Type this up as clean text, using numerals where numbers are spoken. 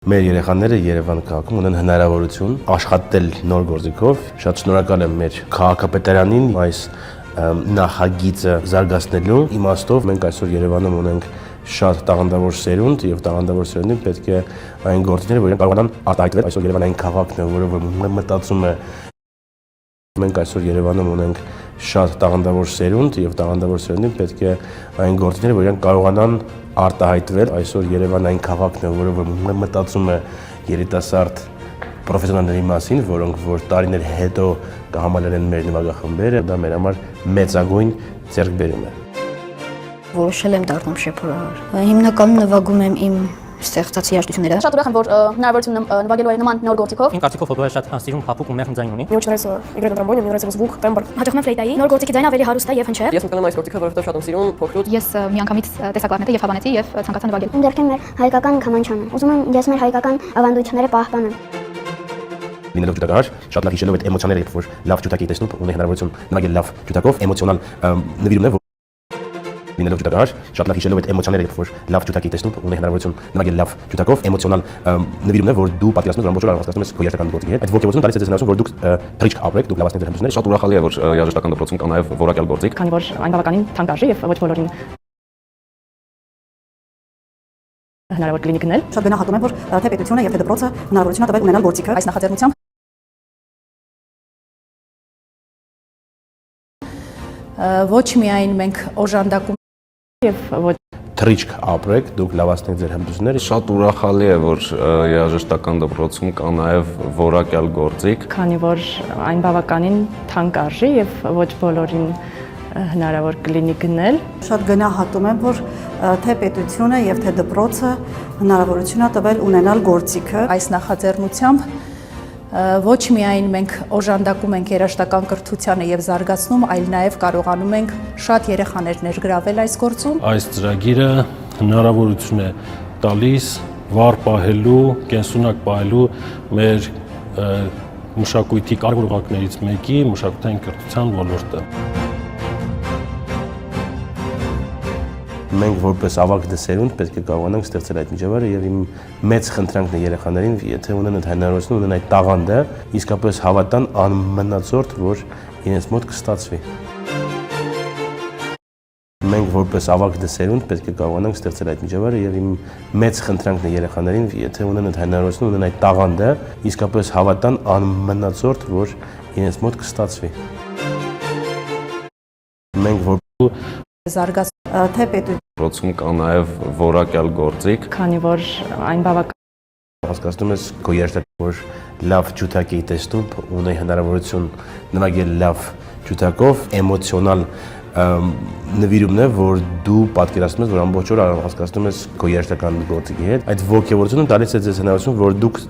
Մեր երեխաները Երևան քաղաքում ունեն հնարավորություն աշխատել նոր գործիքով։ Շատ շնորհակալ եմ մեր քաղաքապետարանին այս նախագիծը զարգացնելու իմաստով։ Մենք այսօր Երևանում ունենք շատ տաղանդավոր սերունդ եւ տաղանդավոր սերունդին պետք է այն գործիքները, որոնք կարողանան արտահայտվել։ Այսօր Երևանը այն քաղաքն է, որը մտածում է։ Մենք այսօր Երևանում ունենք շատ տաղանդավոր սերունդ եւ տաղանդավոր սերունդին պետք է այն գործիքները, որոնք կարողանան արտահայտվել։ Այսօր Երևանը այն քաղաքն է, որը մտածում է երիտասարդ պրոֆեսիոնալների մասին, որոնք որ տարիներ հետո կհամալրեն մեր նվագախմբերը, դա մեր համար մեծագույն ձեռքբերում է։ Որոշել եմ դառնում շեփորահար։ Հիմնականում նվագում եմ իմ ստեղծած երաժշտությունները։ Շատ ուրախ եմ, որ հնարավորություն նվագելու է նման նոր գործիքով։ Իմ կարծիքով ֆոտոյը շատ սիրուն փափուկ ու մեղմ ձայն ունի։ Мне очень нравится играть на тромбоне, мне нравится звук, тембр. Հաճախում եմ ֆլեյտայի, նոր գործիքի ձայնը ավելի հարուստ է եւ հնչեղ։ Ես մտնում այս գործիքը, որովհետև շատ եմ սիրում, փոքրուց։ Ես միանգամից տեսա կլարնետը եւ հավանեցի եւ ցանկացա նվագել։ Իմ դերքին մեր հայկական քամանչան։ Ուզում եմ ես մեր հայկական ավանդույթները պահպանեմ։ Լինելով ջութակահար, շատ լավ հիշելով այդ էմոցիաները, երբ որ լավ ջութակ էի տեսնում, ունեի հնարավորություն նվագել լավ ջութակով, էմոցիոնալ նվիրումն է, լինելով ջութակահար, շատ լավ հիշելով այդ էմոցիաները, երբ որ լավ ջութակ էի տեսնում, ունեի հնարավորություն նվագել լավ ջութակով, էմոցիոնալ նվիրումն է, որ դու պատկերացնում ես ամբողջ օրը հասկանում ես քո երաժշտական գործի հետ։ Այդ ոգևորությունը տալիս է ձեզ հնարավորություն, որ դուք թրիչք ապրեք, դուք լավացնեք ձեր հմտությունները։ Շատ ուրախալի է, որ երաժշտական դպրոցում կա նաև որակյալ գործիք։ Քանի որ այն բավականին թանկ արժի եւ ոչ բոլորին հնարավոր կլինի գնել։ Շատ գնահատում եմ, որ թե պետությունը եւ թե դպրոցը հնարավորություն է տվել ունենալ գործիքը Այս նախաձեռնությամբ ոչ միայն մենք օժանդակում եւ ոչ Թրիչք ապրեք, դուք լավացնեք ձեր հմտությունները։ Շատ ուրախալի է, որ երաժշտական դպրոցում կա նաև որակյալ գործիք։ քանի որ այն բավականին թանկ արժի եւ ոչ բոլորին հնարավոր կլինի գնել։ Շատ գնահատում եմ, որ թե պետությունը եւ թե դպրոցը հնարավորություն է տվել ունենալ գործիքը Այս նախաձեռնությամբ ոչ միայն մենք օժանդակում ենք երաժշտական կրթությանը եւ զարգացնում, այլ նաեւ կարողանում ենք շատ երեխաներ ներգրավել այս գործում։ Այս ծրագիրը հնարավորություն է տալիս վառ պահելու, կենսունակ պահելու մեր մշակույթի կարևոր ուղղակներից մեկի մշակութային կրթության ոլորտը։ Մենք որպես ավագ դսերունդ պետք է կարողանանք ստեղծել այդ միջավայրը եւ իմ մեծ խնդրանքն է երեխաներին, եթե ունեն այդ հնարավորությունը, ունեն այդ տաղանդը, իսկապես հավատան անմնացորդ, որ իրենց մոտ կստացվի։ Մենք որպես ավագ դսերունդ պետք է կարողանանք ստեղծել այդ միջավայրը եւ իմ մեծ խնդրանքն է երեխաներին, եթե ունեն այդ հնարավորությունը, ունեն այդ տաղանդը, իսկապես հավատան անմնացորդ, որ իրենց մոտ կստացվի։ Մենք որ Զարգաց թե պետություն Դպրոցում կա նաև որակյալ գործիք։ քանի որ այն բավական հասկանում ես քո երաժշտական որ լավ ջութակ էի տեսնում, ունեի հնարավորություն նվագել լավ ջութակով, էմոցիոնալ նվիրումն է, որ դու պատկերացնում ես, որ ամբողջ օրը հասկանում ես քո երաժշտական գործիքի հետ։ Այդ ոգևորությունը տալիս է ձեզ հնարավորություն, որ դուք